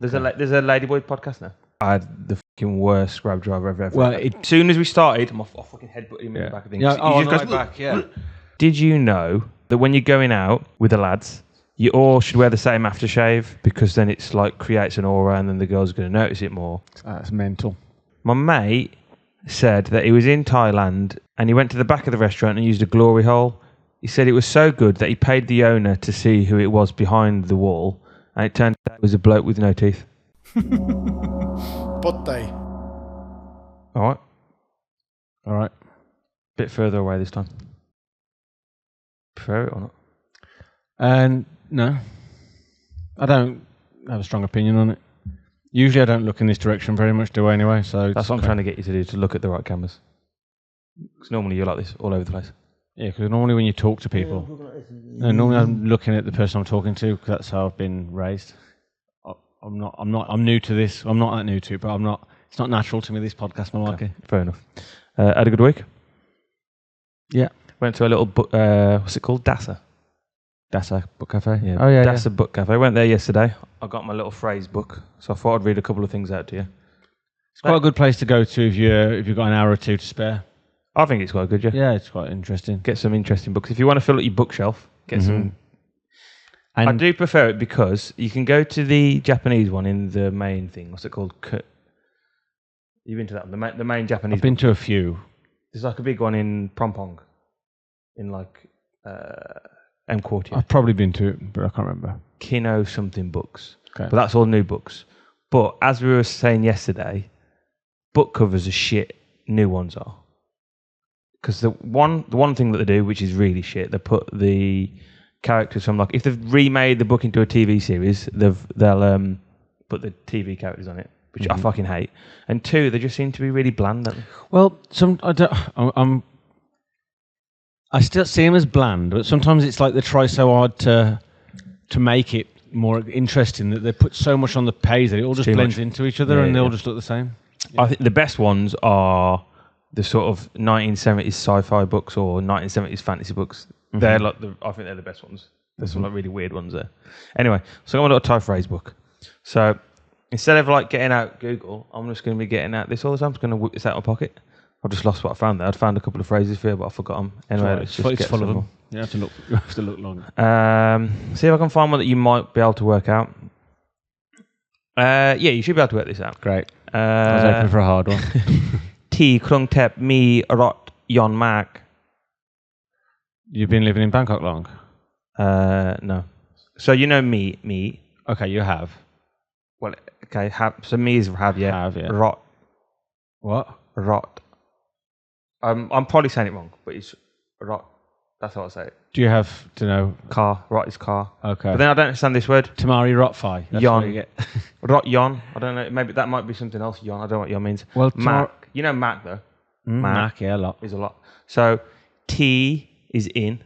There's a Ladyboy podcast now. I had the fucking worst grab driver ever. Well, as soon as we started, I fucking headbutted him in the back of things. Yeah, He just goes back, yeah. Did you know that when you're going out with the lads, you all should wear the same aftershave because then it's like creates an aura and then the girls are going to notice it more? That's mental. My mate said that he was in Thailand and he went to the back of the restaurant and used a glory hole. He said it was so good that he paid the owner to see who it was behind the wall, and it turned out it was a bloke with no teeth. But they. All right. Bit further away this time. Prefer it or not? No. I don't have a strong opinion on it. Usually I don't look in this direction very much, do I, anyway? So that's what I'm trying to get you to do, to look at the right cameras. Because normally you're like this all over the place. Yeah, because normally when you talk to people... normally I'm looking at the person I'm talking to, because that's how I've been raised. I'm new to this. I'm not that new to it, but it's not natural to me, this podcast malarkey. Okay, fair enough. Had a good week? Yeah. Went to a little book, what's it called? Dasa Book Cafe? Yeah. Dasa Book Cafe. I went there yesterday. I got my little phrase book, so I thought I'd read a couple of things out to you. It's quite a good place to go to if you've got an hour or two to spare. I think it's quite good, yeah. Yeah, it's quite interesting. Get some interesting books. If you want to fill up your bookshelf, get some... And I do prefer it because you can go to the Japanese one in the main thing. What's it called? You've been to that one? The main Japanese I've been to a few. There's like a big one in Prompong. In like M Quartier. I've probably been to it, but I can't remember. Kino something books. Okay. But that's all new books. But as we were saying yesterday, book covers are shit, new ones are. Because the one thing that they do, which is really shit, they put the characters from, like, if they've remade the book into a TV series, they'll put the TV characters on it, which I fucking hate. And two, they just seem to be really bland. Well, I still see them as bland, but sometimes it's like they try so hard to make it more interesting that they put so much on the page that it all just blends into each other and they all just look the same. Yeah. I think the best ones are the sort of 1970s sci-fi books or 1970s fantasy books. They're like I think they're the best ones. There's some like really weird ones there. Anyway, so I got a little Thai phrase book. So instead of like getting out Google, I'm just going to be getting out this all the time. I'm just going to whip this out of my pocket. I've just lost what I found there. I'd found a couple of phrases for you, but I forgot them. Anyway, it's full of them. You have to look long. See if I can find one that you might be able to work out. Yeah, you should be able to work this out. Great. I was hoping for a hard one. T krung tep mi rot yon mak. You've been living in Bangkok long? No. So you know me. Okay, you have. Well, okay, have. So me is have, yeah. Have, yeah. Rot. What? Rot. I'm probably saying it wrong, but it's rot. That's how I say it. Do you have to know? Car. Rot is car. Okay. But then I don't understand this word. Tamari Rotfi. Yon. Rot yon. I don't know. Maybe that might be something else. Yon. I don't know what yon means. Well, Mac. You know Mac though. Mac, yeah, a lot. Is a lot. So T is in,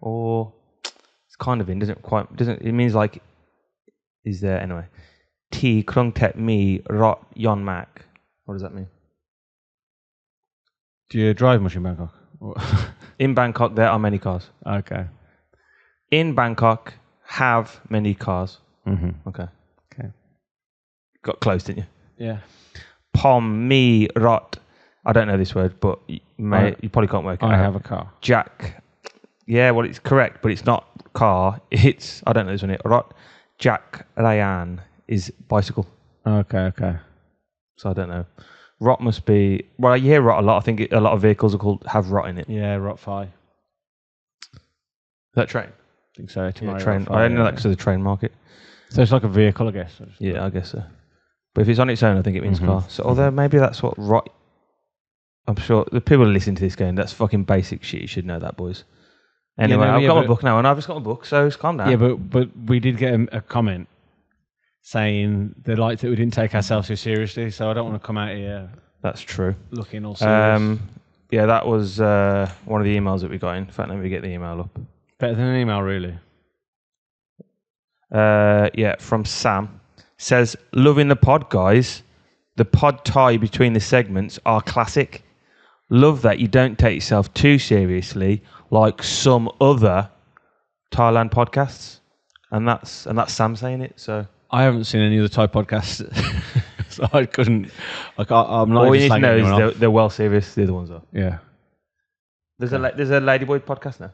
or it's kind of in. It means like is there anyway. T krung tep mi rot yon Mac. What does that mean? Do you drive much in Bangkok? In Bangkok, there are many cars. Okay. In Bangkok, have many cars. Okay. Got close, didn't you? Yeah. Pom mi rot. I don't know this word, but you probably can't work it out. I have a car. Jack. Yeah, well, it's correct, but it's not car. It's, I don't know this one. Rot. Jack Rayan is bicycle. Okay. So I don't know. Rot must be... Well, you hear rot a lot. I think a lot of vehicles have rot in it. Yeah, Rot-fi. Is that train? I think so. Yeah, train. I don't know that because of the train market. So it's like a vehicle, I guess. Yeah, I guess so. But if it's on its own, I think it means car. So although maybe that's what rot... I'm sure the people listening to this going, that's fucking basic shit. You should know that, boys. Anyway, I've got my book now, and I've just got my book, so just calm down. Yeah, but we did get a comment saying they liked that we didn't take ourselves too seriously, so I don't want to come out here. That's true. Looking all serious. Yeah, that was one of the emails that we got in. In fact, let me get the email up. Better than an email, really. Yeah, from Sam. Says, loving the pod, guys. The pod tie between the segments are classic. Love that you don't take yourself too seriously like some other Thailand podcasts. And that's Sam saying it, so... I haven't seen any of the Thai podcasts, so I couldn't. I'm not. All even you need to know slagging is they're well serious. The other ones are. Yeah. There's a Ladyboy podcast now.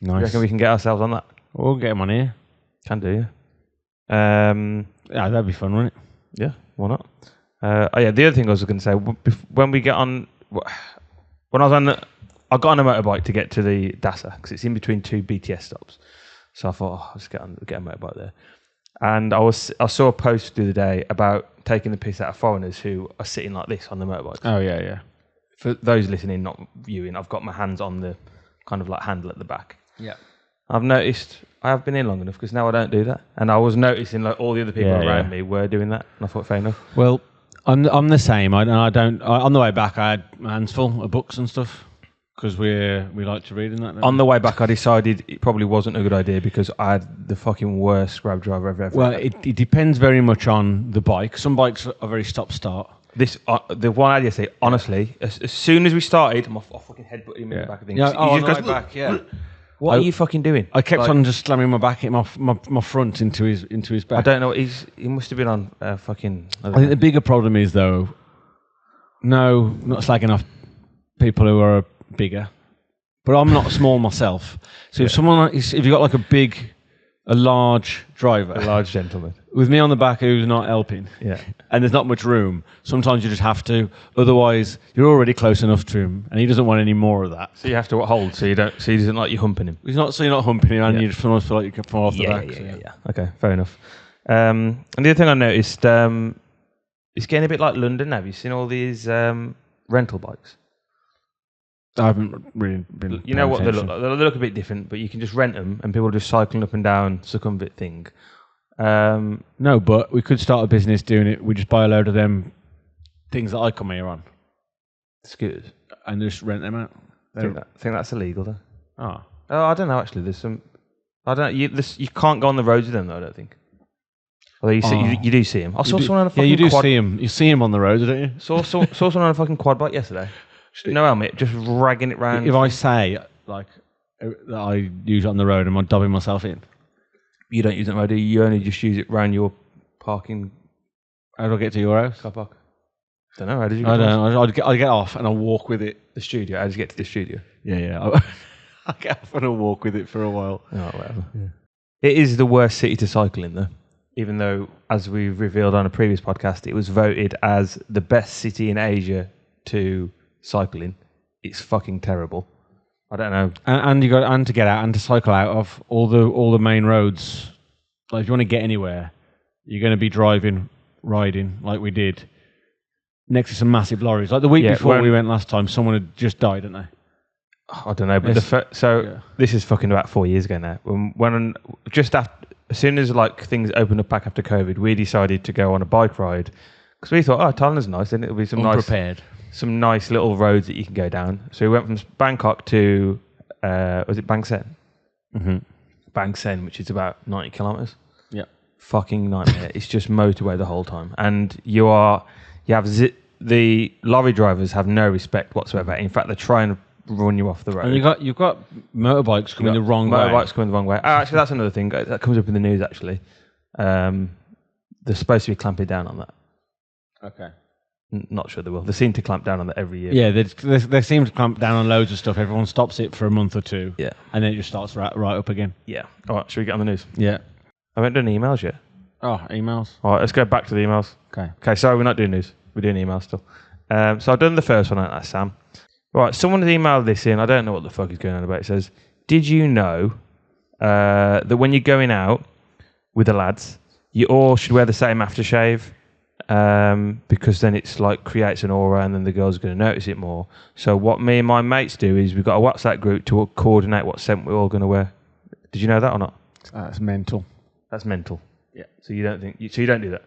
Nice. You reckon we can get ourselves on that? We'll get him on here. Can do, yeah. Yeah, that'd be fun, wouldn't it? Yeah, why not? The other thing I was going to say, when we get on, when I was on, I got on a motorbike to get to the Dasa because it's in between two BTS stops. So I thought, I'll just get a motorbike there. And I saw a post the other day about taking the piss out of foreigners who are sitting like this on the motorbikes. Oh yeah. For those listening, not viewing, I've got my hands on the kind of like handle at the back. Yeah. I've noticed I have been in long enough because now I don't do that, and I was noticing like all the other people around me were doing that, and I thought fair enough. Well, I'm the same. On the way back, I had my hands full of books and stuff because we like to read and that. On the way back, I decided it probably wasn't a good idea because I had the fucking worst grab driver ever. Well, it depends very much on the bike. Some bikes are very stop-start. This the one I had yesterday, honestly, as soon as we started, I fucking headbutted him in the back of things. Yeah, he just goes back. Yeah. What are you fucking doing? I kept on just slamming my back, my front into his back. I don't know. He must have been on fucking. I think the bigger problem is though. No, not slagging off people who are bigger, but I'm not small myself. So if you've got like a large driver, a large gentleman with me on the back who's not helping, and there's not much room, sometimes you just have to. Otherwise, you're already close enough to him, and he doesn't want any more of that. So you have to hold, so he doesn't like you humping him. So you're not humping him, and you just almost feel like you can fall off the back. Yeah. Okay, fair enough. And the other thing I noticed, it's getting a bit like London now. Have you seen all these rental bikes? I haven't really been. You know what they look like? They look a bit different, but you can just rent them, and people are just cycling up and down Succumbit thing. No, but we could start a business doing it. We just buy a load of them things that I come here on. Scooters. And just rent them out. I think that's illegal, though. Oh, I don't know, actually. There's some... I don't know. You can't go on the roads with them, though, I don't think. Although you do see them. I saw someone on a fucking you do quad... see them. You see them on the roads, don't you? Saw someone on a fucking quad bike yesterday. No helmet, just ragging it round. If I say, like, that I use it on the road, am I dubbing myself in? You don't use it on the road, do you? You only just use it round your parking... How do I get to your house? Car park. Don't know, how did you get I don't know. I'd get off and I'll walk with it. The studio, how did you get to the studio? Yeah. I'll get off and I'll walk with it for a while. Oh, whatever. Yeah. It is the worst city to cycle in, though. Even though, as we've revealed on a previous podcast, it was voted as the best city in Asia to cycle in. It's fucking terrible. I don't know. And you got to get out and to cycle out of all the main roads. Like if you want to get anywhere, you're going to be riding like we did next to some massive lorries. Like the week before we went last time, someone had just died, didn't they? I don't know, but this is fucking about 4 years ago now. When just after, as soon as like things opened up back after COVID, we decided to go on a bike ride because we thought, Thailand's nice, and it'll be some nice little roads that you can go down. So we went from Bangkok to was it Bang Sen? Mm-hmm. Bang Sen, which is about 90 kilometers. Yeah, fucking nightmare. It's just motorway the whole time, and the lorry drivers have no respect whatsoever. In fact, they're trying to run you off the road. And you've got motorbikes coming the wrong way. Motorbikes coming the wrong way. Oh, actually, that's another thing that comes up in the news. Actually, they're supposed to be clamping down on that. Okay. Not sure they will. They seem to clamp down on that every year. Yeah, they seem to clamp down on loads of stuff. Everyone stops it for a month or two. Yeah. And then it just starts right up again. Yeah. All right, should we get on the news? Yeah. I haven't done emails yet. Oh, emails? All right, let's go back to the emails. Okay, sorry, we're not doing news. We're doing emails still. So I've done the first one, that's Sam. Right, someone has emailed this in. I don't know what the fuck is going on about. It says, did you know that when you're going out with the lads, you all should wear the same aftershave? Because then it's like creates an aura and then the girls are going to notice it more. So what me and my mates do is we've got a WhatsApp group to coordinate what scent we're all going to wear. Did you know that or not? That's mental. That's mental. Yeah. So you don't do that?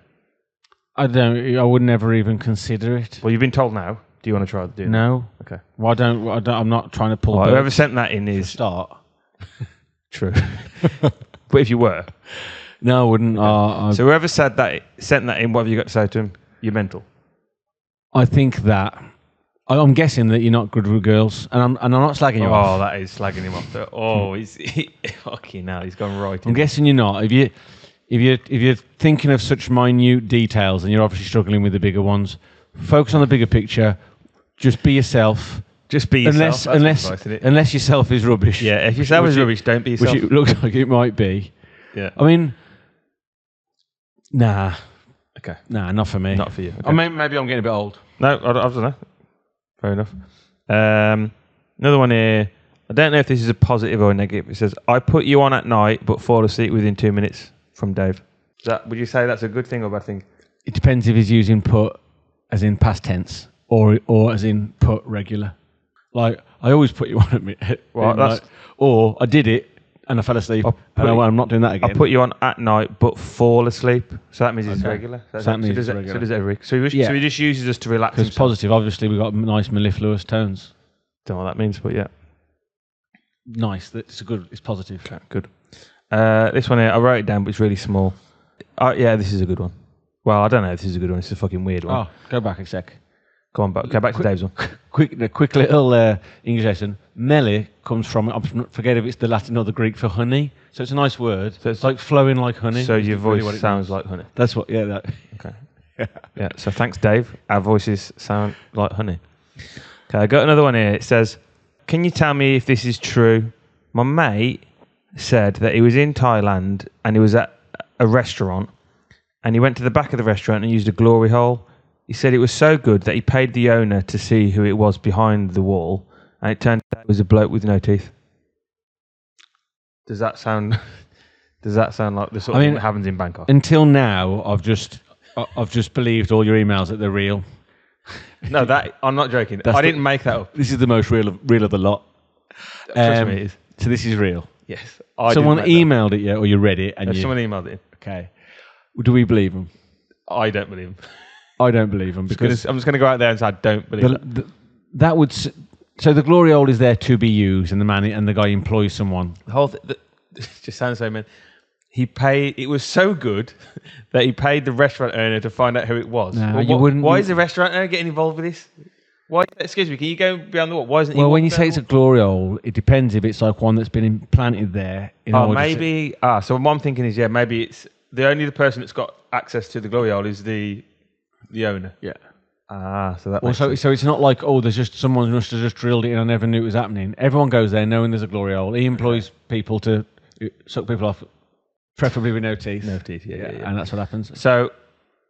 I would never even consider it. Well, you've been told now. Do you want to try to do that? No. Okay. Well, I'm not trying to pull. Well, whoever sent that in is start. True. But if you were. No, I wouldn't. So whoever sent that in, what have you got to say to him? You're mental. I think that I'm guessing that you're not good with girls, and I'm not slagging you off. Oh, that is slagging him off. Oh, he's fucking hell. He's gone right. I'm guessing you're not. If if you're thinking of such minute details and you're obviously struggling with the bigger ones, focus on the bigger picture. Just be yourself. Just be yourself. Unless yourself is rubbish. Yeah, if yourself is rubbish, don't be yourself. Which it looks like it might be. Yeah. I mean, nah. Okay. Nah, not for me. Not for you. Okay. I mean, maybe I'm getting a bit old. No, I don't know. Fair enough. Another one here. I don't know if this is a positive or a negative. It says, I put you on at night, but fall asleep within 2 minutes, from Dave. Would you say that's a good thing or bad thing? It depends if he's using put as in past tense or as in put regular. Like, I always put you on at me. Well, or I did it and I fell asleep. I'm not doing that again. I put you on at night, but fall asleep. So that means it's regular. So that means it's regular. So does every. So he just uses us to relax. Because positive, obviously, we've got nice mellifluous tones. Don't know what that means, but yeah. Nice. It's positive. Okay, good. This one here, I wrote it down, but it's really small. Yeah, this is a good one. Well, I don't know if this is a good one. It's a fucking weird one. Oh, go back a sec. Go on, go back to Dave's one. Quick little English lesson. Meli comes from, I forget if it's the Latin or the Greek for honey. So it's a nice word. So it's like flowing like honey. So your voice sounds like honey. That's what, yeah. Okay. Yeah, so thanks, Dave. Our voices sound like honey. Okay, I got another one here. It says, can you tell me if this is true? My mate said that he was in Thailand and he was at a restaurant and he went to the back of the restaurant and used a glory hole. He said it was so good that he paid the owner to see who it was behind the wall, and it turned out it was a bloke with no teeth. Does that sound like the sort of thing that happens in Bangkok? Until now, I've just believed all your emails that they're real. No, I'm not joking. I didn't make that up. This is the most real of the lot. Trust me, it is. So this is real. Yes. Someone emailed it, yeah, or you read it, and someone emailed it. Okay. Do we believe them? I don't believe them. I don't believe them because I'm just going to go out there and say I don't believe that would. So the glory hole is there to be used, and the guy employs someone. The whole thing just sounds so man. It was so good that he paid the restaurant owner to find out who it was. Why is the restaurant owner getting involved with this? Why? Excuse me, can you go beyond the wall? Why isn't he? Well, when you say it's a glory hole, it depends if it's like one that's been implanted there. Maybe. So what I'm thinking is, maybe it's the person that's got access to the glory hole is the owner. Yeah. So that makes sense. So it's not like, there's just someone must have just drilled it and I never knew it was happening. Everyone goes there knowing there's a glory hole. He employs people to suck people off, preferably with no teeth. No teeth, yeah. And that's what happens. So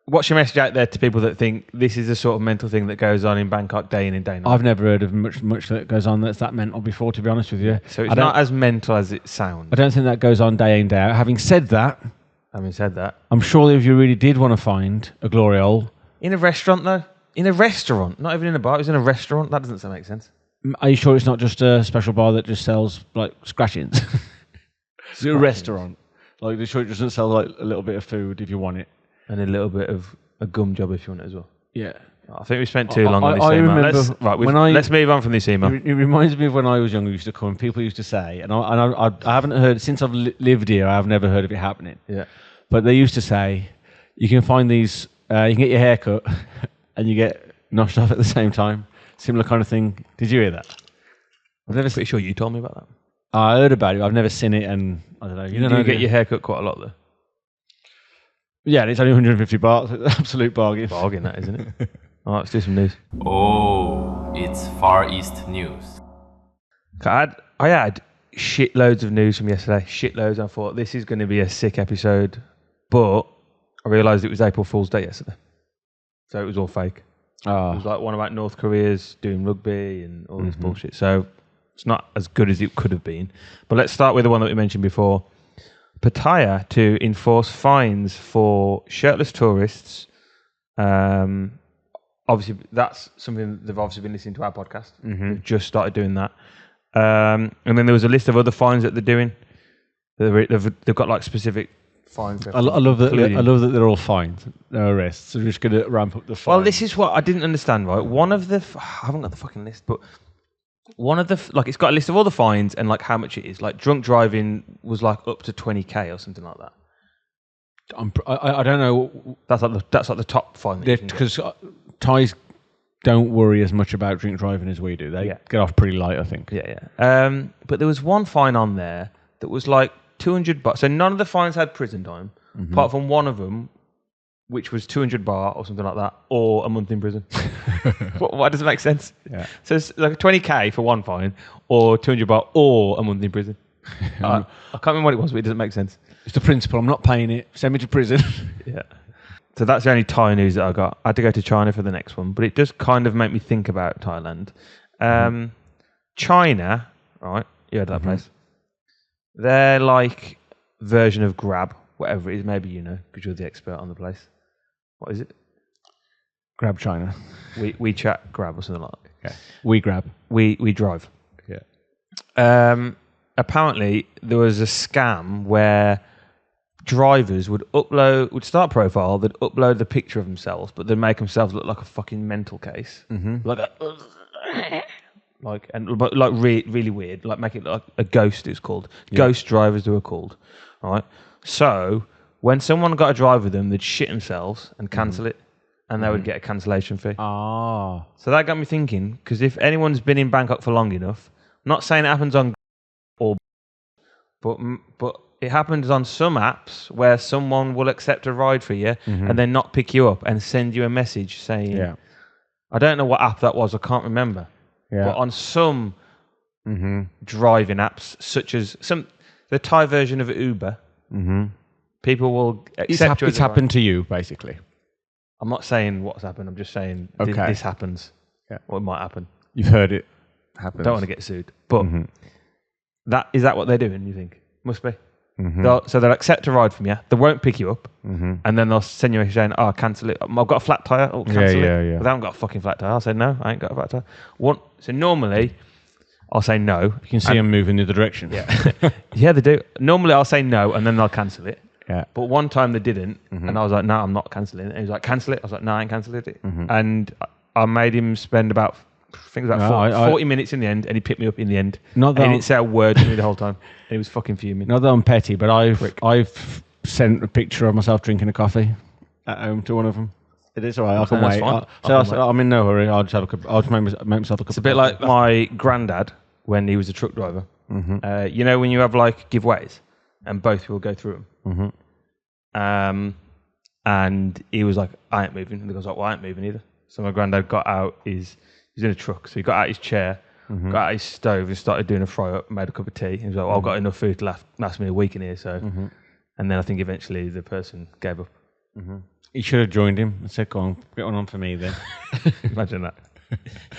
what's your message out there to people that think this is the sort of mental thing that goes on in Bangkok day in and day out? I've never heard of much that goes on that's that mental before, to be honest with you. So it's not as mental as it sounds. I don't think that goes on day in, day out. Having said that, I'm sure that if you really did want to find a glory hole... In a restaurant, though? In a restaurant? Not even in a bar. It was in a restaurant. That doesn't make sense. Are you sure it's not just a special bar that just sells, like, scratchings? It's a restaurant. Like, are you sure it doesn't sell, like, a little bit of food if you want it? And a little bit of a gum job if you want it as well. Yeah. I think we spent too long on this email. Let's move on from this email. It reminds me of when I was younger, used to come and people used to say, and I haven't heard, since I've lived here, I've never heard of it happening. Yeah. But they used to say, you can find these, you can get your hair cut and you get noshed off at the same time. Similar kind of thing. Did you hear that? I'm pretty sure you told me about that. I heard about it. I've never seen it, and I don't know. You get your hair cut quite a lot, though. Yeah, and it's only 150 baht. It's an absolute bargain. Bargain, that, isn't it? All right, let's do some news. Oh, it's Far East news. I had shitloads of news from yesterday. Shitloads. I thought this is going to be a sick episode, but I realised it was April Fool's Day yesterday, so it was all fake. Oh. It was like one about North Korea's doing rugby and all this bullshit. So it's not as good as it could have been. But let's start with the one that we mentioned before. Pattaya to enforce fines for shirtless tourists. Obviously, that's something they've obviously been listening to our podcast. They've just started doing that. And then there was a list of other fines that they're doing. They've got like specific fines. I love that. I love that they're all fines. No arrests. So they're just going to ramp up the fines. Well, this is what I didn't understand. Right, I haven't got the fucking list, but one of the it's got a list of all the fines and like how much it is. Like drunk driving was like up to 20k or something like that. I don't know. That's like the top fine. Because Thais don't worry as much about drink driving as we do. They get off pretty light, I think. Yeah. But there was one fine on there that was like 200 bucks. So none of the fines had prison time. apart from one of them, which was 200 baht or something like that, or a month in prison. Why does it make sense? Yeah. So it's like 20k for one fine, or 200 baht, or a month in prison. I can't remember what it was, but it doesn't make sense. It's the principle. I'm not paying it. Send me to prison. Yeah. So that's the only Thai news that I got. I had to go to China for the next one, but it does kind of make me think about Thailand. China, right? You heard of that place? They're like version of Grab, whatever it is. Maybe you know, because you're the expert on the place. What is it? Grab China. We chat Grab or something like that. Yeah. We grab. We drive. Yeah. Apparently, there was a scam where drivers would start a profile, they'd upload the picture of themselves, but they'd make themselves look like a fucking mental case. Really weird, like make it like a ghost. It's called ghost drivers. They were called, right? So when someone got a drive with them, they'd shit themselves and cancel it, and they would get a cancellation fee. Ah. So that got me thinking, because if anyone's been in Bangkok for long enough, I'm not saying it happens on but it happens on some apps where someone will accept a ride for you and then not pick you up and send you a message saying, I don't know what app that was, I can't remember. Yeah. But on some driving apps, such as the Thai version of Uber, people will accept you. It's happened to you, basically. I'm not saying what's happened, I'm just saying this happens. Yeah. Or it might happen. You've heard it happen. Don't want to get sued. But is that what they're doing, you think? Must be. So they'll accept a ride from you. They won't pick you up, and then they'll send you a saying, "Oh, cancel it. I've got a flat tire. Oh, cancel it." Yeah. But they haven't got a fucking flat tire. I'll say no. I ain't got a flat tire. So normally, I'll say no. You can see them moving in the direction. Yeah, yeah, they do. Normally, I'll say no, and then they'll cancel it. Yeah. But one time they didn't, and I was like, "No, I'm not cancelling it." And he was like, "Cancel it." I was like, "No, I ain't cancelling it." And I made him spend about 40 minutes in the end, and he picked me up in the end. Not that he didn't say a word to me the whole time. And he was fucking fuming. Not that I'm petty, but I've sent a picture of myself drinking a coffee at home to one of them. It is all right. I can wait. I'm in no hurry. I'll just make myself a cup. It's a bit like my granddad when he was a truck driver. You know when you have like giveaways and both people go through them. And he was like, "I ain't moving." And the guy's like, "Well, I ain't moving either." So my granddad got out he's in a truck, so he got out his chair, got out his stove and started doing a fry up, made a cup of tea. He was like, "Well, I've got enough food to last me a week in here." So, and then I think eventually the person gave up. He should have joined him and said, "Go on, get one on for me then." Imagine that.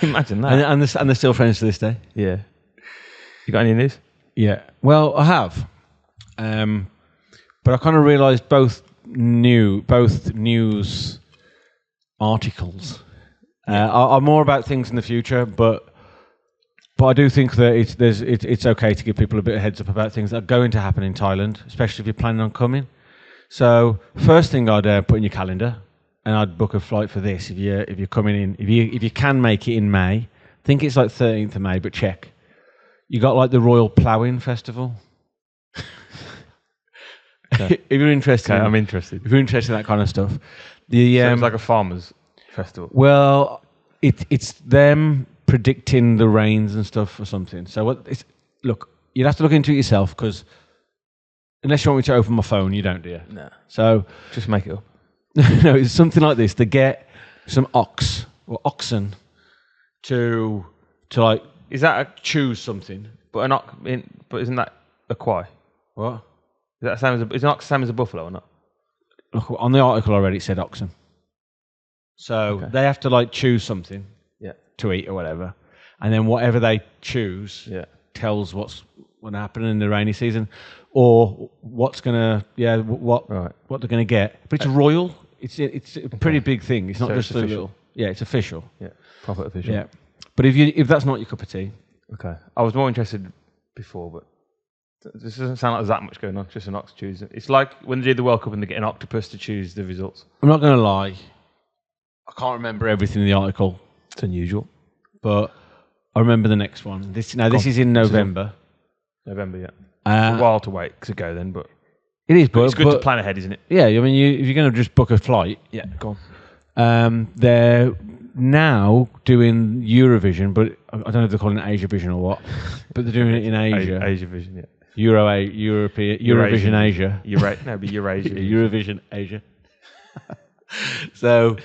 Imagine that. And they're still friends to this day. Yeah. You got any news? Yeah. Well, I have, but I kind of realised both news articles are more about things in the future, but I do think that it's okay to give people a bit of heads up about things that are going to happen in Thailand, especially if you're planning on coming. So first thing I'd put in your calendar, and I'd book a flight for this if you're coming in, if you can make it in May. I think it's like 13th of May, but check. You got like the Royal Ploughing Festival. Okay. If you're interested, I'm interested. If you're interested in that kind of stuff, So it's like a farmer's festival. Well, it's them predicting the rains and stuff or something. So look, you'd have to look into it yourself, because unless you want me to open my phone, you don't, do you? No. So just make it up. No, it's something like this. They get some oxen to like. Is that choose something? But isn't that a quay? What? Is that is an ox the same as a buffalo or not? Look, on the article already it said oxen. So they have to like choose something to eat or whatever, and then whatever they choose tells what's going to happen in the rainy season, or what's going to what they're going to get. But it's royal. It's a pretty big thing. It's not just official. It's official. Yeah, proper official. Yeah, but if that's not your cup of tea, okay. I was more interested before, but this doesn't sound like there's that much going on. It's just an ox choosing. It's like when they do the World Cup and they get an octopus to choose the results. I'm not going to lie. I can't remember everything in the article. It's unusual, but I remember the next one. This is in November. November, yeah. It's a while to wait to go then, but it is. But it's good to plan ahead, isn't it? Yeah, I mean, if you're going to just book a flight, go on. They're now doing Eurovision, but I don't know if they're calling it Asiavision or what. But they're doing it in Asia. Asiavision, yeah. Eurovision Asia. Eurasia. Eurovision Asia. So,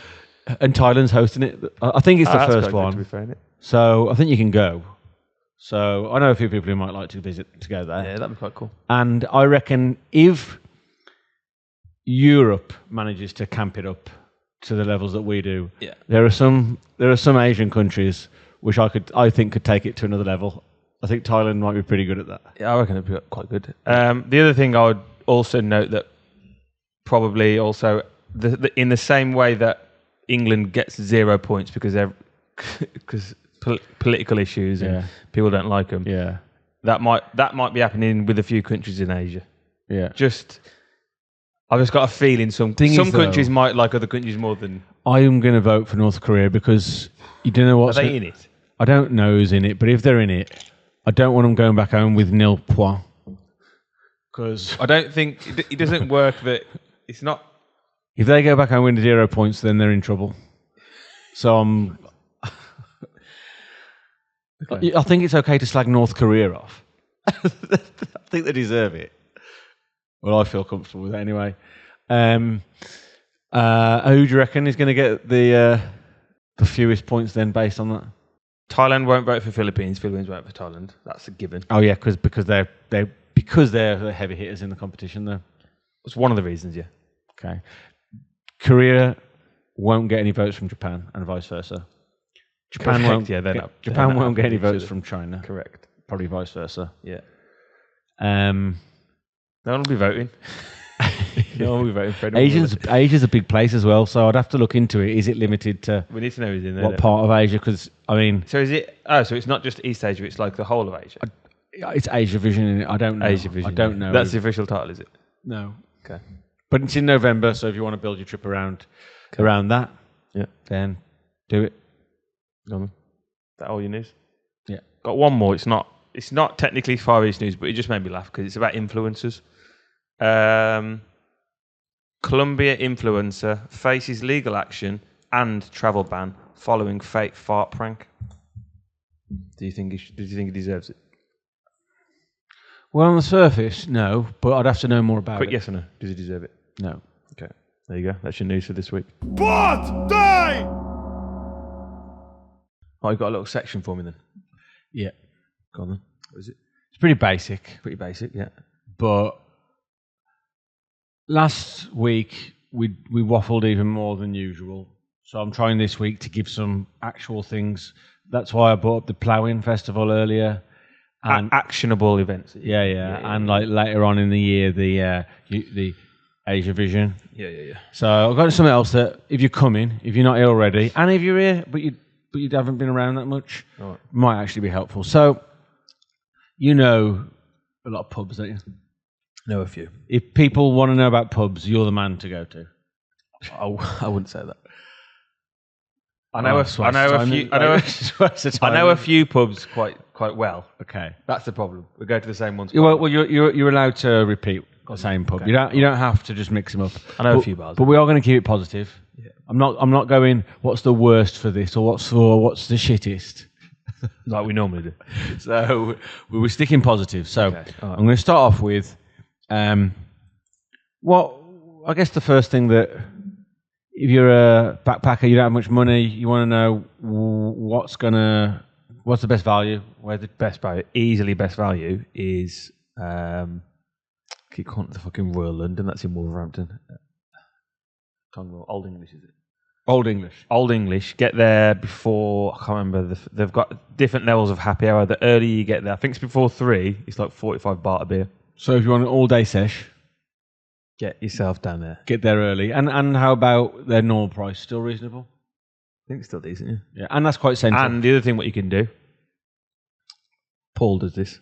and Thailand's hosting it. I think it's the first one. To be fair, innit? So I think you can go. So I know a few people who might like to visit to go there. Yeah, that'd be quite cool. And I reckon if Europe manages to camp it up to the levels that we do, there are some Asian countries which I think could take it to another level. I think Thailand might be pretty good at that. Yeah, I reckon it'd be quite good. The other thing I would also note that probably also in the same way that England gets 0 points because political issues and people don't like them. Yeah, that might be happening with a few countries in Asia. Yeah, I've just got a feeling some countries might like other countries more than. I am going to vote for North Korea because you don't know what's. Are they in it? I don't know who's in it, but if they're in it, I don't want them going back home with 0 points. Because I don't think it doesn't work. That it's not. If they go back home with 0 points, then they're in trouble. So I'm. Okay. I think it's okay to slag North Korea off. I think they deserve it. Well, I feel comfortable with it anyway. Who do you reckon is going to get the fewest points then, based on that? Thailand won't vote for Philippines. Philippines won't vote for Thailand. That's a given. Oh yeah, because they're the heavy hitters in the competition, though. It's one of the reasons. Yeah. Okay. Korea won't get any votes from Japan, and vice versa. Japan won't get any votes from China. Correct. Probably vice versa. Yeah. No one will be voting. No one will be voting for Asia's a big place as well, so I'd have to look into it. Is it limited to? We need to know who's in there. What part of Asia? Because I mean, so is it? Oh, so it's not just East Asia; it's like the whole of Asia. It's Asiavision. I don't know. Asiavision. I don't know. That's the official title, is it? No. Okay. But it's in November, so if you want to build your trip around that, then do it. Is that all your news? Yeah. Got one more. It's not technically Far East news, but it just made me laugh because it's about influencers. Colombia influencer faces legal action and travel ban following fake fart prank. Do you think he deserves it? Well, on the surface, no, but I'd have to know more about it. Quick yes or no. Does he deserve it? No. Okay. There you go. That's your news for this week. What? Die! Oh, you got a little section for me then? Yeah. Go on then. What is it? It's pretty basic. Pretty basic, yeah. But last week, we waffled even more than usual. So I'm trying this week to give some actual things. That's why I brought up the Ploughing Festival earlier. And actionable events. Yeah. And like later on in the year, the Asiavision. Yeah. So I've got something else that if you're coming, if you're not here already, and if you're here, but you haven't been around that much, might actually be helpful. So, you know a lot of pubs, don't you? Know a few. If people want to know about pubs, you're the man to go to. I wouldn't say that. I know a few pubs quite well. Okay, that's the problem. We go to the same ones. Well, you're allowed to repeat the same pub. Okay. You don't have to just mix them up. I know a few bars, but we are going to keep it positive. Yeah. I'm not going. What's the worst for this, or what's the shittest? Like we normally do. So we were sticking positive. So okay. Right. I'm going to start off with I guess the first thing that if you're a backpacker, you don't have much money, you want to know what's the best value? Where's the best value? Easily best value is keep calling it the fucking Royal London. That's in Wolverhampton. Old English, is it? Old English. Get there before, I can't remember, they've got different levels of happy hour. The earlier you get there, I think it's before 3, it's like 45 baht a beer. So if you want an all-day sesh, get yourself down there. Get there early. And how about their normal price? Still reasonable? I think it's still decent, yeah. Yeah, and that's quite central. And the other thing what you can do, Paul does this,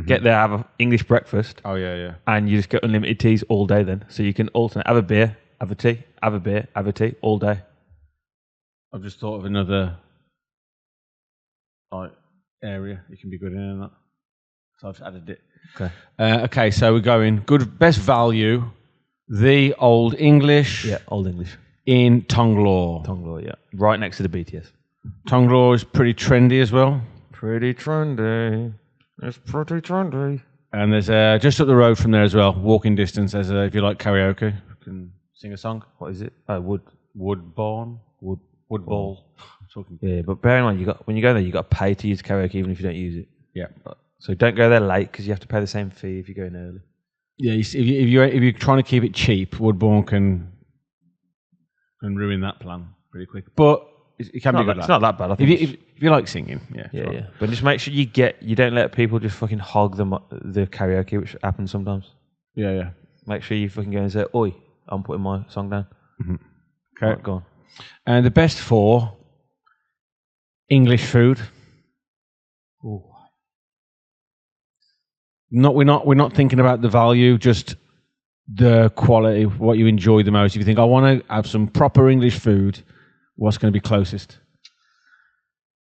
get there, have an English breakfast. Oh, yeah. And you just get unlimited teas all day then. So you can alternate, have a beer, have a tea, have a beer, have a tea, all day. I've just thought of another area you can be good in that. So I've added it. Okay. Okay, so we're going good best value, the Old English. Yeah, Old English. In Tonglaw. Tonglaw, yeah. Right next to the BTS. Tonglaw is pretty trendy as well. Pretty trendy. It's pretty trendy. And there's just up the road from there as well, walking distance. There's if you like karaoke, you can sing a song. What is it? Oh, Woodball. Talking. Yeah, but bear in mind, when you go there, you got to pay to use karaoke even if you don't use it. Yeah. So don't go there late because you have to pay the same fee if you're going early. Yeah, if you're trying to keep it cheap, Woodbourne can ruin that plan pretty quick. But it can be good. It's not that bad. I think if you like singing, yeah. But just make sure you don't let people just fucking hog the karaoke, which happens sometimes. Yeah. Make sure you fucking go and say, "Oi, I'm putting my song down." Mm-hmm. Okay, right, go on. And the best 4 English food. Ooh. We're not thinking about the value, just the quality, what you enjoy the most. If you think I want to have some proper English food, what's going to be closest?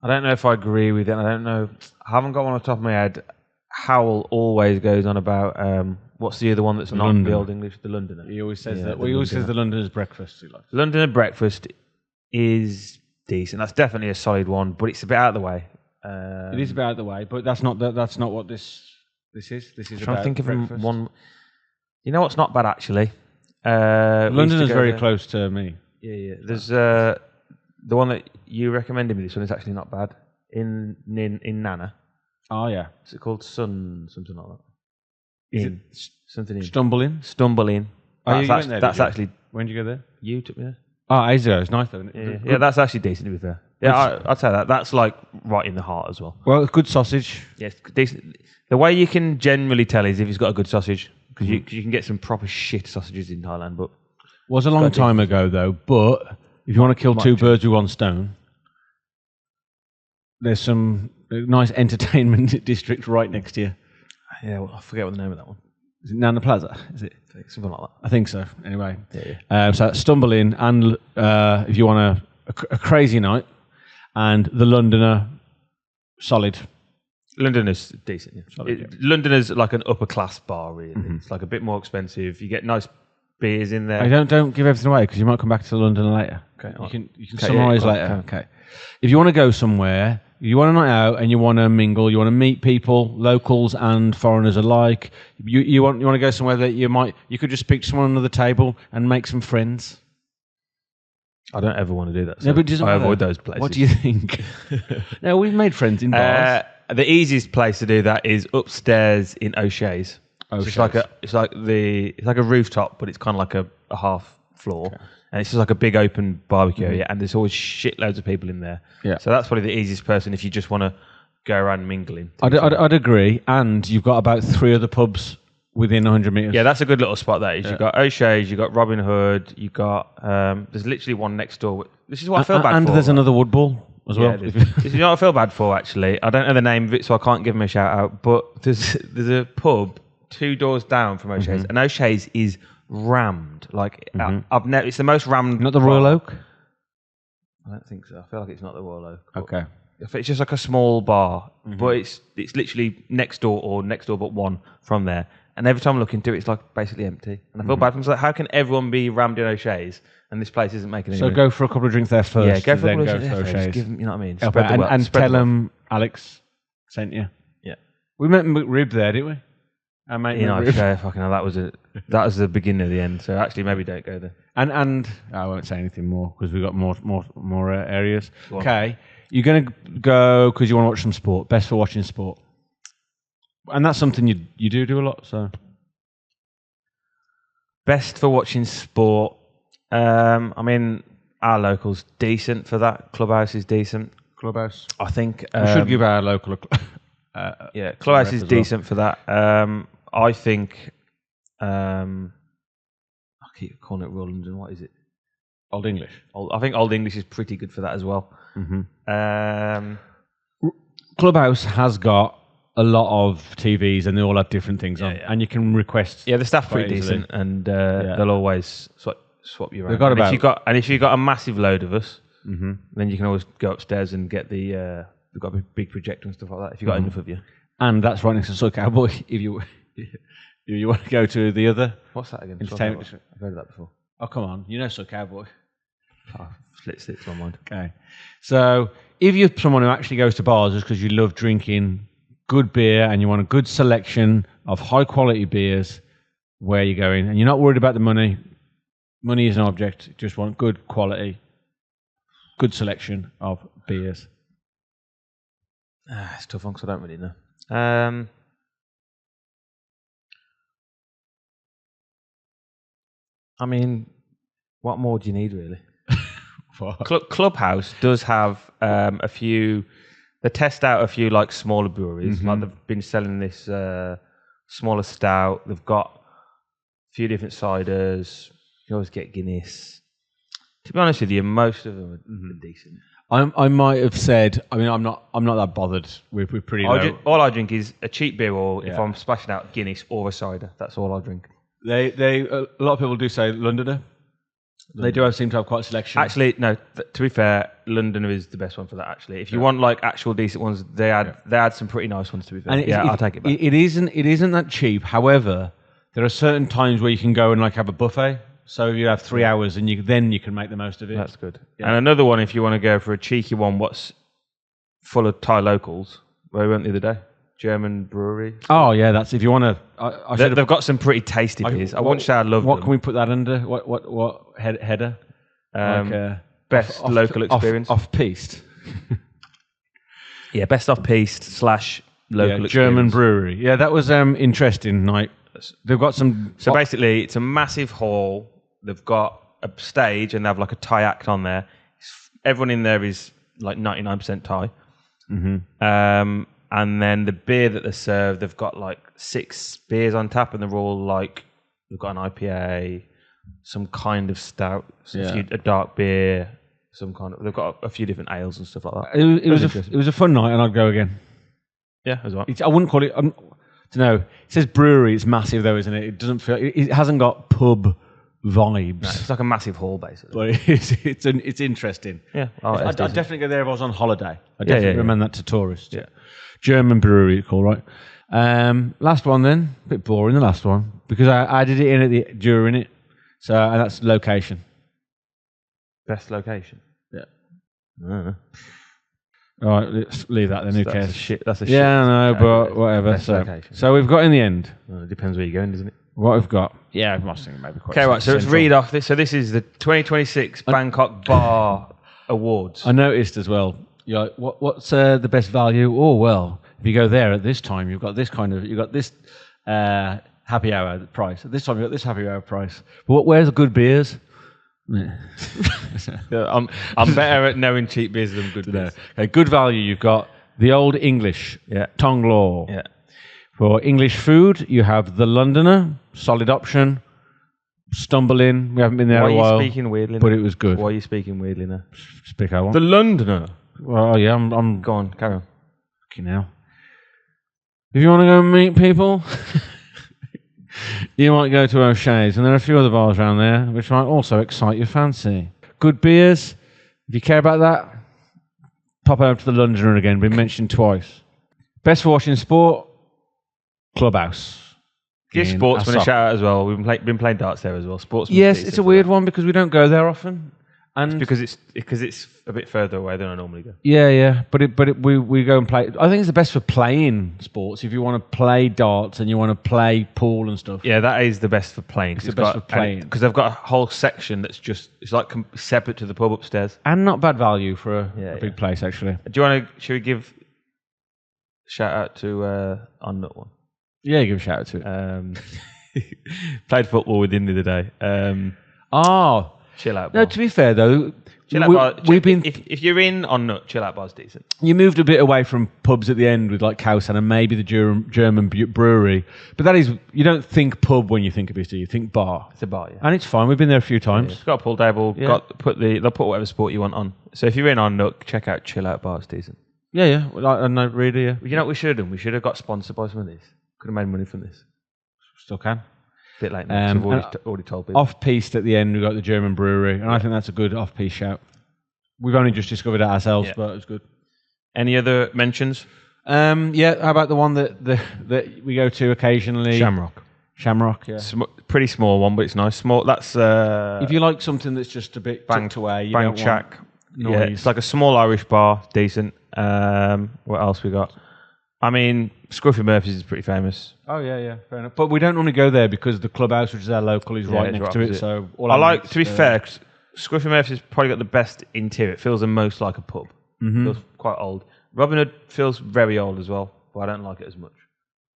I don't know if I agree with it. I don't know. I haven't got one on the top of my head. Howell always goes on about what's the other one that's not the Old English, the Londoner. He always says that. Well, he always says the Londoner's breakfast. Londoner breakfast is decent. That's definitely a solid one, but it's a bit out of the way. It is a bit out of the way, but that's not what this is. This is I'm trying to think breakfast. of one. You know what's not bad actually? London is very close to me. Yeah. There's the one that you recommended me. This one is actually not bad. In Nana. Oh yeah. Is it called something like that? Is it something in? Stumble In. Oh, That's actually. When did you go there? You took me there. Oh, Asia. It's nice though, isn't it? Yeah, that's actually decent to be fair. Yeah, I'd say that. That's like right in the heart as well. Well, good sausage. Yes, decent. The way you can generally tell is if he's got a good sausage, because you can get some proper shit sausages in Thailand. But was a long time ago though. But if you want to kill 2 birds with 1 stone, there's some nice entertainment district right next to you. Yeah, well, I forget what the name of that one. Is it Nana Plaza? Is it something like that? I think so. Anyway, yeah. So Stumble In, and if you want a crazy night, and the Londoner, solid. Londoner's decent. Yeah. Solid, Londoner's like an upper class bar, really. Mm-hmm. It's like a bit more expensive. You get nice beers in there. Don't give everything away because you might come back to London later. Okay, you can summarise later. Okay. If you want to go somewhere, you want a night out and you want to mingle, you want to meet people, locals and foreigners alike. You want to go somewhere that you could just speak to someone under the table and make some friends. I don't ever want to do that. So no, but I avoid those places. What do you think? No, we've made friends in bars. The easiest place to do that is upstairs in O'Shea's. It's like a rooftop, but it's kind of like a half floor. Okay. And it's just like a big open barbecue area, and there's always shitloads of people in there. Yeah. So that's probably the easiest person if you just want to go around mingling. I'd agree. And you've got about 3 other pubs within 100 metres. Yeah, that's a good little spot there. You've got O'Shea's, you've got Robin Hood, you've got... there's literally one next door. This is what I feel bad for. And there's another Woodball as well. This is what I feel bad for, actually. I don't know the name of it, so I can't give them a shout-out. But there's a pub 2 doors down from O'Shea's, and O'Shea's is... rammed. Like I've never. It's the most rammed. Not the Royal Oak. I don't think so. I feel like it's not the Royal Oak. Okay. It's just like a small bar, but it's literally next door but one from there. And every time I look into it, it's like basically empty. And I feel bad for myself. Like, how can everyone be rammed in O'Shea's and this place isn't making any? So go for a couple of drinks there first. Yeah, go for a couple of drinks there first. Give them, you know what I mean? And tell them Alex sent you. Yeah. We met McRib there, didn't we? Fucking hell, that was the beginning of the end. So actually, maybe don't go there. And I won't say anything more because we've got more areas. Okay, you're going to go because you want to watch some sport. Best for watching sport, and that's something you do a lot. So best for watching sport. I mean, our local's decent for that. Clubhouse is decent. Clubhouse. I think we should give our local. Clubhouse is decent for that. I think I keep calling it Royal London. What is it? Old English. I think Old English is pretty good for that as well. Clubhouse has got a lot of TVs and they all have different things on, and you can request. Yeah, the staff's pretty decent, and they'll always swap you around. They've got if you've got a massive load of us, then you can always go upstairs and get the. We've got a big projector and stuff like that. If you've got enough of you, and that's right next to Soul Cowboy. If you want to go to the other, what's that again? Entertainment. I've heard of that before. Oh come on, you know Soul Cowboy. Slips to my mind. Okay, so if you're someone who actually goes to bars just because you love drinking good beer and you want a good selection of high quality beers, where you're going, and you're not worried about the money. Money is an object. You just want good quality, good selection of beers. It's a tough one because I don't really know. I mean, what more do you need, really? Clubhouse does have a few. They test out a few like smaller breweries. Like they've been selling this smaller stout. They've got a few different ciders. You always get Guinness. To be honest with you, most of them are decent. I might have said. I mean, I'm not that bothered. We're pretty low. All I drink is a cheap beer, or if I'm splashing out Guinness or a cider, that's all I drink. A lot of people do say Londoner. They do seem to have quite a selection. Actually, no. To be fair, Londoner is the best one for that. Actually, if you want like actual decent ones, they had some pretty nice ones. To be fair, and I'll take it back. It isn't that cheap. However, there are certain times where you can go and like have a buffet. So you have 3 hours, and you can make the most of it. That's good. Yeah. And another one, if you want to go for a cheeky one, what's full of Thai locals? Where we went the other day, German brewery. Oh yeah, that's if you want to. They've got some pretty tasty beers. I won't say I love them. What can we put that under? What header? Best local experience. Off-piste. Yeah, best off-piste / local experience. German brewery. Yeah, that was interesting. Like they've got some. So basically, it's a massive hall. They've got a stage and they have like a Thai act on there. Everyone in there is like 99% Thai. And then the beer that they serve, they've got like 6 beers on tap, and they're all like, they've got an IPA, some kind of stout, a dark beer, they've got a few different ales and stuff like that. It was a fun night, and I'd go again. Yeah, as well. I wouldn't call it. I don't know. It says brewery. It's massive though, isn't it? It doesn't feel. It hasn't got pub vibes. No, it's like a massive hall, basically. But it's interesting. Yeah, I'd definitely go there if I was on holiday. I definitely recommend that to tourists. Yeah. German brewery, cool, right? Last one then. A bit boring, the last one, because I did it in during it. So and that's location. Best location. Yeah. I don't know. All right, let's leave that then. Who cares? That's a shit. Yeah, I know, but whatever. So we've got in the end. Well, it depends where you're going, doesn't it? What we've got. Yeah, I must think maybe quite. Okay, right. So let's read off this. So this is the 2026 Bangkok Bar Awards. I noticed as well. You're like, what's the best value? Oh well, if you go there at this time, you've got this happy hour price. At this time, you've got this happy hour price. But where's the good beers? Yeah, I'm better at knowing cheap beers than good beers. Okay, good value. You've got the Old English, Tong Law. Yeah. For English food, you have the Londoner, solid option. Stumble in. We haven't been there a while. Why are you speaking weirdly now? But it was good. Why are you speaking weirdly now? Speak I want. The Londoner. Well, yeah, I'm Go on, carry on. fucking hell. If you want to go and meet people, you might go to O'Shea's, and there are a few other bars around there which might also excite your fancy. Good beers. If you care about that, pop over to the Londoner again. Been mentioned twice. Best for watching sport, Clubhouse. Give Sportsman a shout out as well. We've been playing darts there as well. Sportsman. Yes, it's a weird one because we don't go there often, and it's because it's a bit further away than I normally go. Yeah. But we go and play. I think it's the best for playing sports. If you want to play darts and you want to play pool and stuff. Yeah, that is the best for playing. It's the best for playing because they've got a whole section that's it's like separate to the pub upstairs, and not bad value for a big place actually. Do you want to? Should we give shout out to on that one? Yeah, give a shout out to it. Played football with him the other day. Chill out bar. No, to be fair though, chill out bar. We've been. If you're in on Nut, Chill Out Bar's decent. You moved a bit away from pubs at the end with like Kausan and maybe the German brewery, but that is you don't think pub when you think of it, do you? Think bar. It's a bar, yeah. And it's fine. We've been there a few times. It's got a pool table. Yeah. They'll put whatever sport you want on. So if you're in on Nut, check out Chill Out Bar. It's decent. Yeah. Well, I know, really. Yeah. You know what we should have done? We should have got sponsored by some of these. Could have made money from this. Still can. Bit late now. I've already told people. Off-piste at the end, we've got the German brewery, and I think that's a good off-piste shout. We've only just discovered it ourselves, but it's good. Any other mentions? How about the one that we go to occasionally? Shamrock, yeah. Pretty small one, but it's nice. Small. That's if you like something that's just a bit tucked away. You Bang Shack. Yeah, it's like a small Irish bar, decent. What else we got? I mean, Scruffy Murphy's is pretty famous. Oh yeah, fair enough. But we don't normally go there because the clubhouse, which is our local, is right it's next right to it. opposite. So To be fair, Scruffy Murphy's probably got the best interior. It feels the most like a pub. It feels quite old. Robin Hood feels very old as well, but I don't like it as much.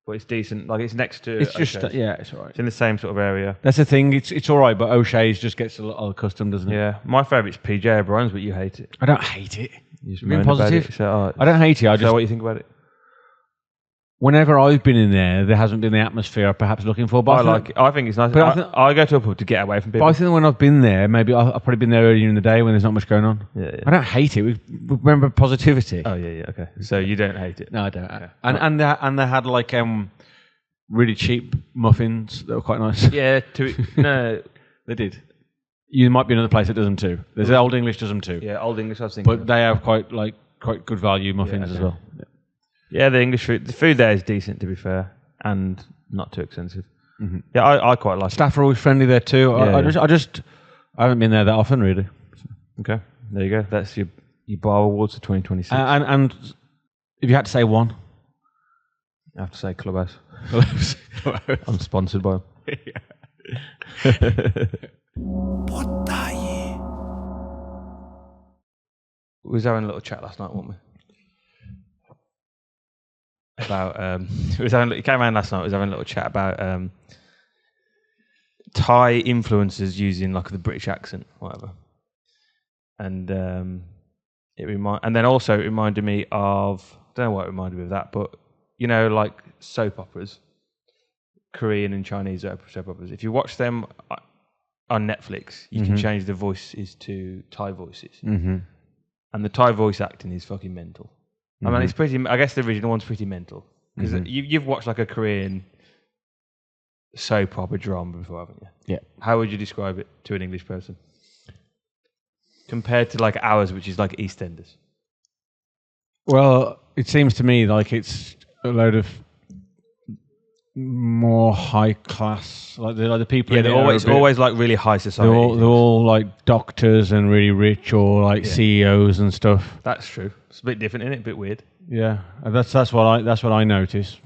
But it's decent. Like it's next to. It's just O'Shea's. it's all right. It's in the same sort of area. That's the thing. It's all right, but O'Shea's just gets a little accustomed, doesn't it? Yeah, my favourite's PJ O'Brien's, but you hate it. I don't hate it. You just Being moan about positive. it. So, I don't hate it. I so just what you think about it? whenever I've been in there hasn't been the atmosphere I'm perhaps looking for. But I like it. I think it's nice. But I go to a pub to get away from people. But I think when I've been there, maybe I've probably been there earlier in the day when there's not much going on. Yeah. I don't hate it. We remember positivity. Oh yeah. Okay. So you don't hate it? No, I don't. Okay. And they had like really cheap muffins that were quite nice. Yeah. No. They did. You might be another place that does them too. There's Old English does them too. Yeah. Old English. I was thinking. But they have quite good value muffins as well. Yeah, the English food. The food there is decent, to be fair, and not too expensive. Mm-hmm. Yeah, I quite like it. Staff are always friendly there too. I haven't been there that often really. Okay, there you go. That's your bar awards for 2026. And if you had to say one, I have to say Clubhouse. I'm sponsored by them. We was having a little chat last night, weren't we? About he came around last night. We was having a little chat about Thai influencers using like the British accent, whatever. And and then also it reminded me of, I don't know what it reminded me of that, but you know, like soap operas, Korean and Chinese soap operas. If you watch them on Netflix, you can change the voices to Thai voices, and the Thai voice acting is fucking mental. I mean, it's pretty. I guess the original one's pretty mental because you've watched like a Korean soap opera drama before, haven't you? Yeah. How would you describe it to an English person compared to like ours, which is like EastEnders? Well, it seems to me like it's a load of more high class, like the people. Yeah, they're always like really high society. They're all like doctors and really rich, or like CEOs and stuff. That's true. It's a bit different, isn't it? A bit weird. Yeah, that's what I notice,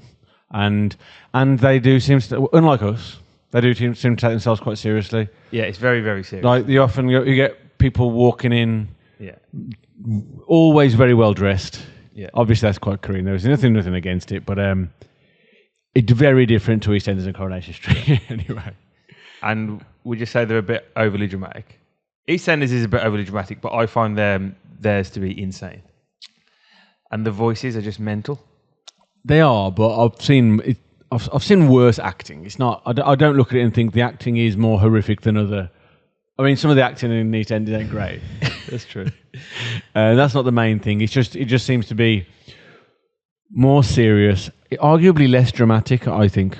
and they do seem to, unlike us, they do seem to take themselves quite seriously. Yeah, it's very, very serious. Like you get people walking in, always very well dressed. Yeah, obviously that's quite Korean. There's nothing against it, but it's very different to EastEnders and Coronation Street anyway. And would you say they're a bit overly dramatic? EastEnders is a bit overly dramatic, but I find theirs to be insane. And the voices are just mental. They are, but I've seen worse acting. It's not. I don't look at it and think the acting is more horrific than other. I mean, some of the acting in EastEnders ain't great. That's true. That's not the main thing. It just seems to be more serious, arguably less dramatic. I think.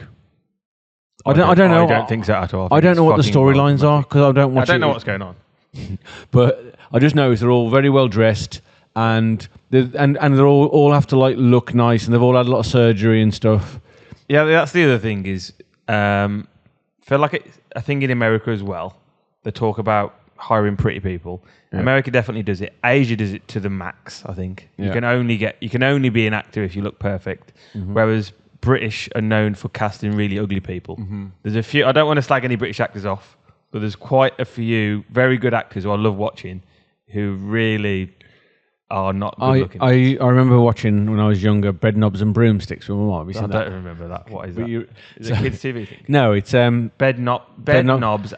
I don't know. I don't think so at all. I don't know what the storylines are because I don't watch. I don't know what's going on. But I just know they're all very well dressed. And they all have to like look nice, and they've all had a lot of surgery and stuff. Yeah, that's the other thing is, feel like I think in America as well, they talk about hiring pretty people. Yeah. America definitely does it. Asia does it to the max. I think you can only be an actor if you look perfect. Mm-hmm. Whereas British are known for casting really ugly people. Mm-hmm. There's a few. I don't want to slag any British actors off, but there's quite a few very good actors who I love watching who really are not good looking. I remember watching when I was younger Bed Knobs and Broomsticks with my mum. I don't remember that. What is that? Is it a kids' TV thing? No, it's Bed Knobs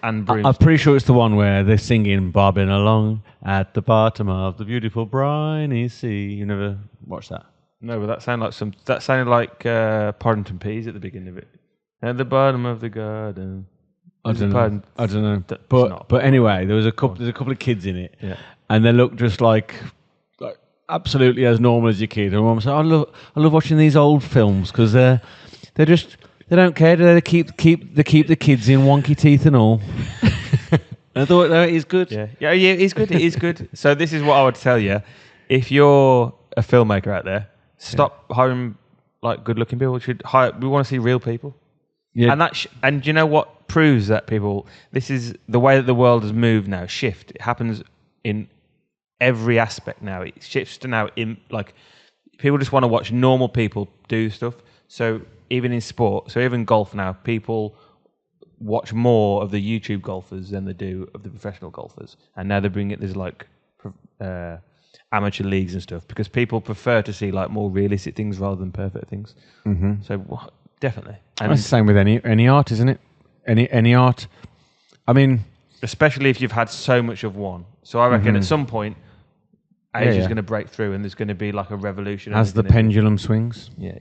and Broomsticks. I'm pretty sure it's the one where they're singing "Bobbing Along at the Bottom of the Beautiful Briny Sea." You never watched that? No, but that sounded like Paddington Peas at the beginning of it. At the bottom of the garden. I don't know. But anyway, there's a couple of kids in it, and they look just like absolutely as normal as your kid. And Mum said, "I love watching these old films because they don't care. They keep the kids in wonky teeth and all." And I thought that is good. Yeah, it is good. It is good. So this is what I would tell you: if you're a filmmaker out there, stop hiring like good-looking people. We want to see real people. Yeah, and you know what proves that people? This is the way that the world has moved now. Shift. It happens in every aspect now. It shifts to now in like people just want to watch normal people do stuff. So even in sport, so even golf now, people watch more of the YouTube golfers than they do of the professional golfers. And now they're bringing it, there's like amateur leagues and stuff, because people prefer to see like more realistic things rather than perfect things. Mm-hmm. So definitely. And it's the same with any art, isn't it? Any art. I mean, especially if you've had so much of one. So I reckon at some point, Asia's going to break through, and there's going to be like a revolution as the pendulum swings. Yeah.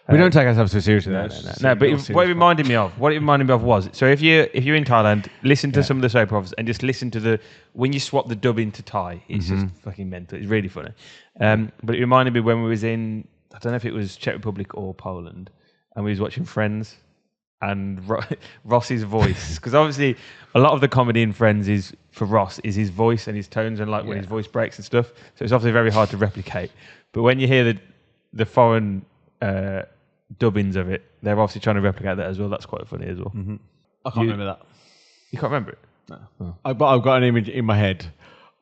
We don't take ourselves too seriously. No. But what it reminded me of was, so if you're in Thailand, listen to some of the soap operas and just listen to when you swap the dub into Thai, it's just fucking mental. It's really funny. But it reminded me when we was in, I don't know if it was Czech Republic or Poland, and we was watching Friends, and Ross's voice, because obviously a lot of the comedy in Friends is for Ross is his voice and his tones and like when his voice breaks and stuff. So it's obviously very hard to replicate. But when you hear the foreign dubbings of it, they're obviously trying to replicate that as well. That's quite funny as well. Mm-hmm. I can't remember that. You can't remember it? No. Oh. But I've got an image in my head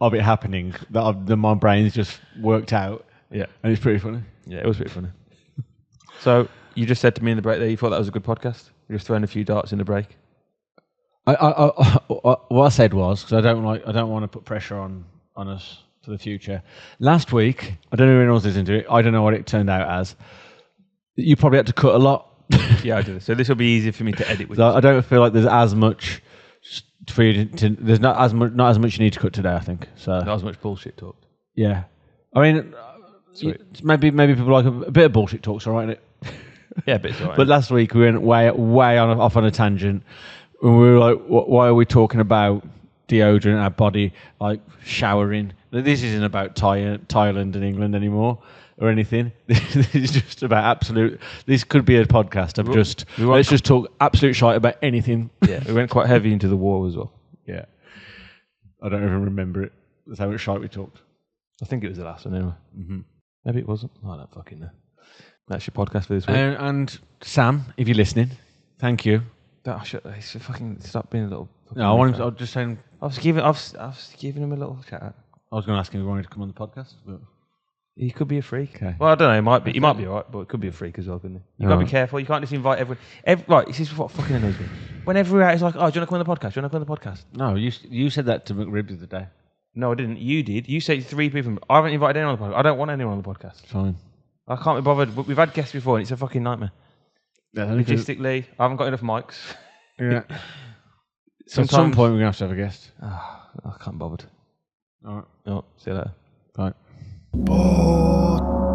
of it happening that my brain's just worked out. Yeah. And it's pretty funny. Yeah, it was pretty funny. So you just said to me in the break there, you thought that was a good podcast? You're just throwing a few darts in the break? What I said was, because I don't want to put pressure on us for the future. Last week, I don't know if anyone else listened to it. I don't know what it turned out as. You probably had to cut a lot. Yeah, I did. So this will be easier for me to edit with. So I don't feel like there's as much for you to. There's not as much you need to cut today. I think so. Not as much bullshit talk. Yeah, I mean, maybe people like a bit of bullshit talk's all right, isn't it? Yeah, but it's all right. But last week we went way off on a tangent. And we were like, why are we talking about deodorant, our body, like showering? This isn't about Thailand and England anymore or anything. This is just about absolute. This could be a podcast of let's just talk absolute shite about anything. Yeah, we went quite heavy into the war as well. Yeah. I don't even remember it. That's how much shite we talked. I think it was the last one anyway. Mm-hmm. Maybe it wasn't. I don't fucking know. That's your podcast for this week. And Sam, if you're listening, thank you. I should fucking stop being a little. No, I want him. I was just saying. I was giving him a little shout out. I was going to ask him if he wanted to come on the podcast, but he could be a freak. Okay. Well, I don't know. He might be alright, but it could be a freak as well, couldn't he? You got to be careful. You can't just invite everyone. Right, this is what fucking annoys me. Whenever it's like, oh, do you want to come on the podcast? Do you want to come on the podcast? No, you said that to McRib the other day. No, I didn't. You did. You said 3 people. I haven't invited anyone on the podcast. I don't want anyone on the podcast. Fine. I can't be bothered. We've had guests before, and it's a fucking nightmare. Yeah, logistically, I haven't got enough mics. Yeah. So at some point, we're going to have a guest. I can't be bothered. All right. Oh, see you later. Bye. But